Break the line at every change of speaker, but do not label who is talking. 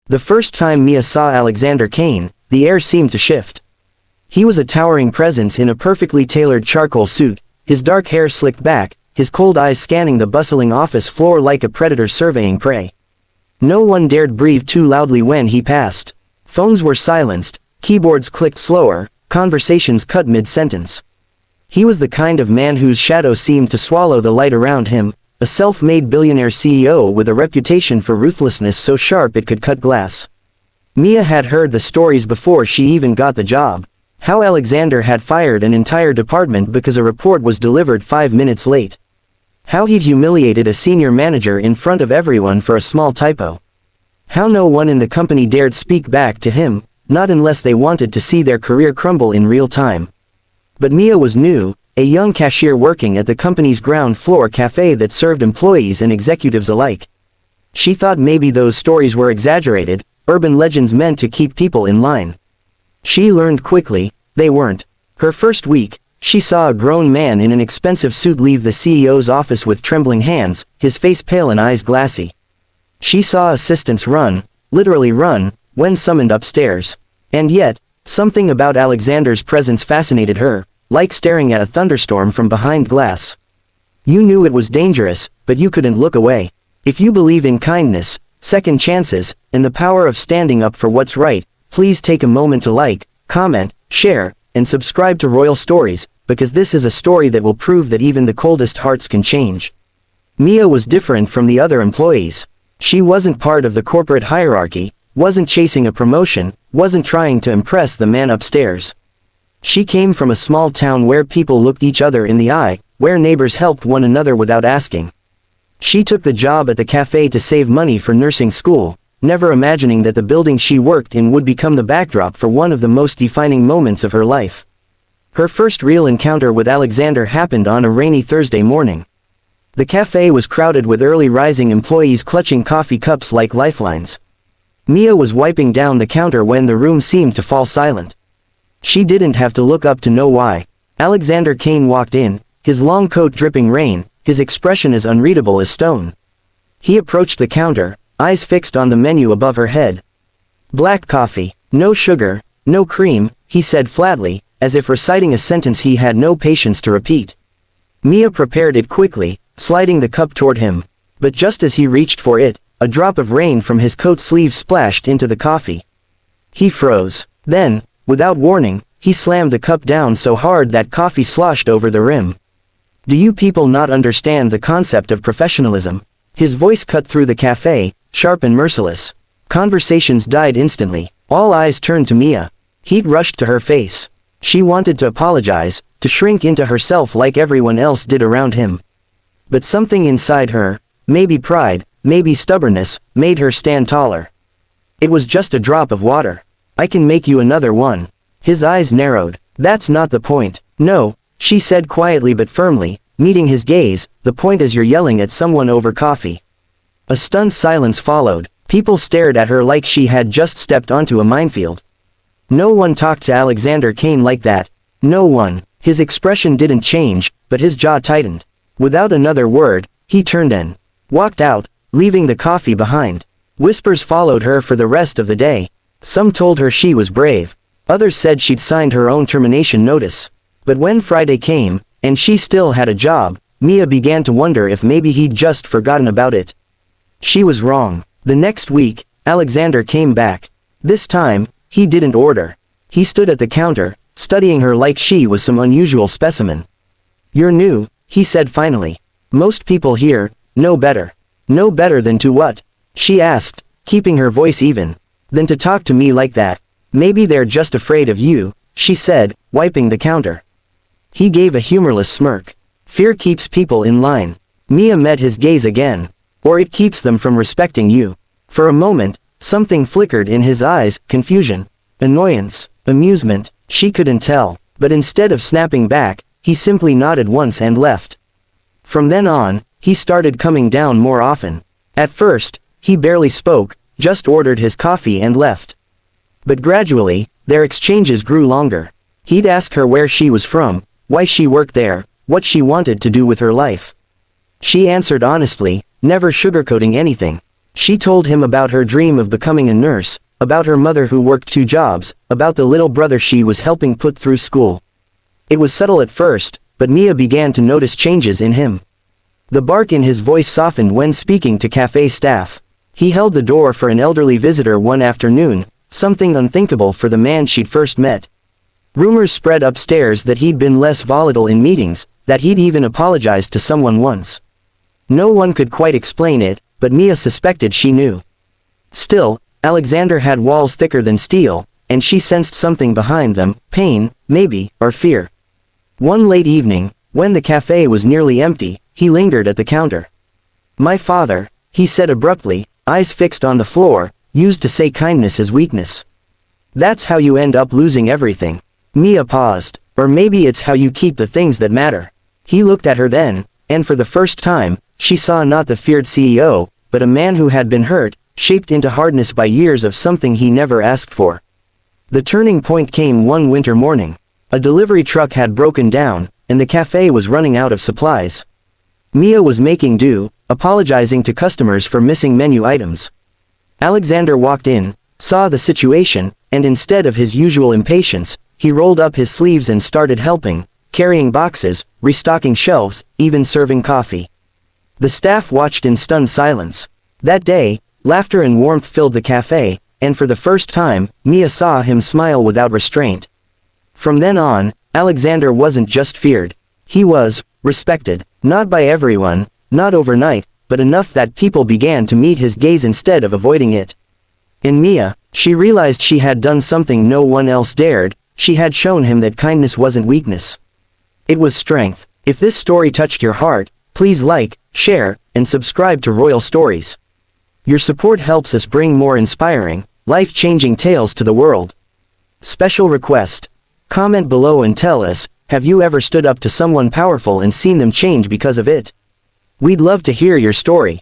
The first time Mia saw Alexander Kane, the air seemed to shift. He was a towering presence in a perfectly tailored charcoal suit, his dark hair slicked back, his cold eyes scanning the bustling office floor like a predator surveying prey. No one dared breathe too loudly when he passed. Phones were silenced, keyboards clicked slower, conversations cut mid-sentence. He was the kind of man whose shadow seemed to swallow the light around him, a self-made billionaire CEO with a reputation for ruthlessness so sharp it could cut glass. Mia had heard the stories before she even got the job. How Alexander had fired an entire department because a report was delivered 5 minutes late. How he'd humiliated a senior manager in front of everyone for a small typo. How no one in the company dared speak back to him, not unless they wanted to see their career crumble in real time. But Mia was new, a young cashier working at the company's ground floor cafe that served employees and executives alike. She thought maybe those stories were exaggerated, urban legends meant to keep people in line. She learned quickly, they weren't. Her first week, she saw a grown man in an expensive suit leave the CEO's office with trembling hands, his face pale and eyes glassy. She saw assistants run, literally run, when summoned upstairs. And yet, something about Alexander's presence fascinated her, like staring at a thunderstorm from behind glass. You knew it was dangerous, but you couldn't look away. If you believe in kindness, second chances, and the power of standing up for what's right, please take a moment to like, comment, share, and subscribe to Royal Stories, because this is a story that will prove that even the coldest hearts can change. Mia was different from the other employees. She wasn't part of the corporate hierarchy, wasn't chasing a promotion, wasn't trying to impress the man upstairs. She came from a small town where people looked each other in the eye, where neighbors helped one another without asking. She took the job at the cafe to save money for nursing school, never imagining that the building she worked in would become the backdrop for one of the most defining moments of her life. Her first real encounter with Alexander happened on a rainy Thursday morning. The cafe was crowded with early rising employees clutching coffee cups like lifelines. Mia was wiping down the counter when the room seemed to fall silent. She didn't have to look up to know why. Alexander Kane walked in, his long coat dripping rain, his expression as unreadable as stone. He approached the counter, eyes fixed on the menu above her head. "Black coffee, no sugar, no cream," he said flatly, as if reciting a sentence he had no patience to repeat. Mia prepared it quickly, sliding the cup toward him. But just as he reached for it, a drop of rain from his coat sleeve splashed into the coffee. He froze. Then, without warning, he slammed the cup down so hard that coffee sloshed over the rim. "Do you people not understand the concept of professionalism?" His voice cut through the cafe, sharp and merciless. Conversations died instantly. All eyes turned to Mia. Heat rushed to her face. She wanted to apologize, to shrink into herself like everyone else did around him. But something inside her, maybe pride, maybe stubbornness, made her stand taller. "It was just a drop of water. I can make you another one." His eyes narrowed. "That's not the point." "No," she said quietly but firmly, meeting his gaze, "the point is you're yelling at someone over coffee." A stunned silence followed. People stared at her like she had just stepped onto a minefield. No one talked to Alexander Kane like that. No one. His expression didn't change, but his jaw tightened. Without another word, he turned and walked out, leaving the coffee behind. Whispers followed her for the rest of the day. Some told her she was brave. Others said she'd signed her own termination notice. But when Friday came, and she still had a job, Mia began to wonder if maybe he'd just forgotten about it. She was wrong. The next week, Alexander came back. This time, he didn't order. He stood at the counter, studying her like she was some unusual specimen. "You're new," he said finally. "Most people here know better." "Know better than to what?" she asked, keeping her voice even. "Than to talk to me like that. Maybe they're just afraid of you," she said, wiping the counter. He gave a humorless smirk. "Fear keeps people in line." Mia met his gaze again. "Or it keeps them from respecting you." For a moment, something flickered in his eyes, confusion, annoyance, amusement, she couldn't tell, but instead of snapping back, he simply nodded once and left. From then on, he started coming down more often. At first, he barely spoke, just ordered his coffee and left. But gradually, their exchanges grew longer. He'd ask her where she was from, why she worked there, what she wanted to do with her life. She answered honestly, never sugarcoating anything. She told him about her dream of becoming a nurse, about her mother who worked 2 jobs, about the little brother she was helping put through school. It was subtle at first, but Mia began to notice changes in him. The bark in his voice softened when speaking to cafe staff. He held the door for an elderly visitor one afternoon, something unthinkable for the man she'd first met. Rumors spread upstairs that he'd been less volatile in meetings, that he'd even apologized to someone once. No one could quite explain it, but Mia suspected she knew. Still, Alexander had walls thicker than steel, and she sensed something behind them, pain, maybe, or fear. One late evening, when the cafe was nearly empty, he lingered at the counter. "My father," he said abruptly, eyes fixed on the floor, "used to say kindness is weakness. That's how you end up losing everything." Mia paused. "Or maybe it's how you keep the things that matter." He looked at her then, and for the first time, she saw not the feared CEO, but a man who had been hurt, shaped into hardness by years of something he never asked for. The turning point came one winter morning. A delivery truck had broken down, and the cafe was running out of supplies. Mia was making do, apologizing to customers for missing menu items. Alexander walked in, saw the situation, and instead of his usual impatience, he rolled up his sleeves and started helping, carrying boxes, restocking shelves, even serving coffee. The staff watched in stunned silence. That day, laughter and warmth filled the cafe, and for the first time, Mia saw him smile without restraint. From then on, Alexander wasn't just feared. He was respected, not by everyone, not overnight, but enough that people began to meet his gaze instead of avoiding it. In Mia, she realized she had done something no one else dared. She had shown him that kindness wasn't weakness. It was strength. If this story touched your heart, please like, share, and subscribe to Royal Stories. Your support helps us bring more inspiring, life-changing tales to the world. Special request. Comment below and tell us, have you ever stood up to someone powerful and seen them change because of it? We'd love to hear your story.